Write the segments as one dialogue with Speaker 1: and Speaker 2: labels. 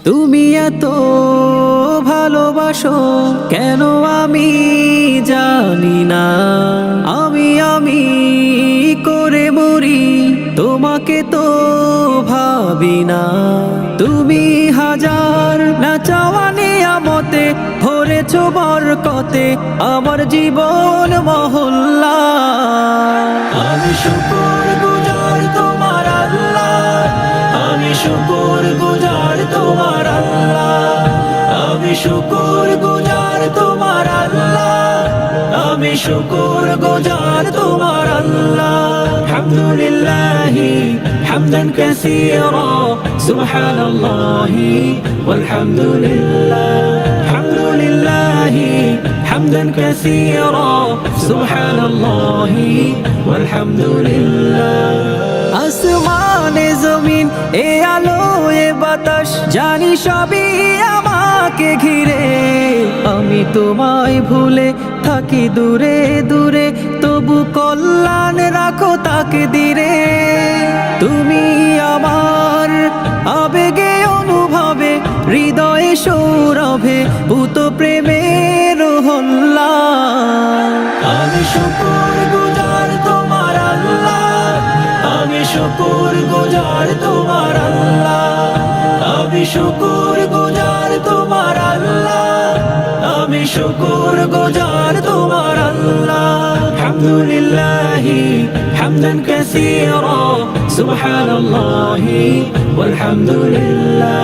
Speaker 1: তুমি এত ভালোবাসো কেন আমি জানি না, আমি করে মরি তোমাকে তো ভাবি না। তুমি হাজার না চাওয়া নিয়ামতে ভরেছো বরকতে আমার জীবন মহল্লা। আমি শুকর গুজার তোমার আল্লাহ, আমি শুকর গুজার তোমার আল্লাহ, আমি শুকর গুজার তোমার আল্লাহ, আমি শুকর গুজার তোমার আল্লাহ। আলহামদুলিল্লাহি হামদান কাসীরা সুবহানাল্লাহি ওয়ালহামদুলিল্লাহ। আলহামদুলিল্লাহি হামদান কাসীরা সুবহানাল্লাহি ওয়ালহামদুলিল্লাহ। আসমানে জমিন এ আলো এ বাতাস জানি সবই আমাকে ঘিরে, আমি তোমায় ভুলে থাকি দূরে দূরে তবু কল্যাণ রাখো তাকে দিরে। তুমি আমার আবেগে অনুভবে হৃদয়ে সৌরভে ভূত প্রেমের হল্লা। আমি শুকর গুজার তোমার আল্লাহ, আমি শুকর গুজার তোমার আল্লাহ, আমি শুকর গুজার তোমার আল্লাহ, আমি শুকর গুজার তোমার আল্লাহ। আলহামদুলিল্লাহি হামদান কাসীরা সুবহানাল্লাহি ওয়ালহামদুলিল্লাহ।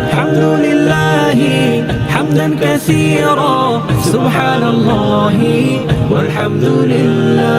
Speaker 1: আলহামদুলিল্লাহি হামদান কাসীরা সুবহানাল্লাহি ওয়ালহামদুলিল্লাহ।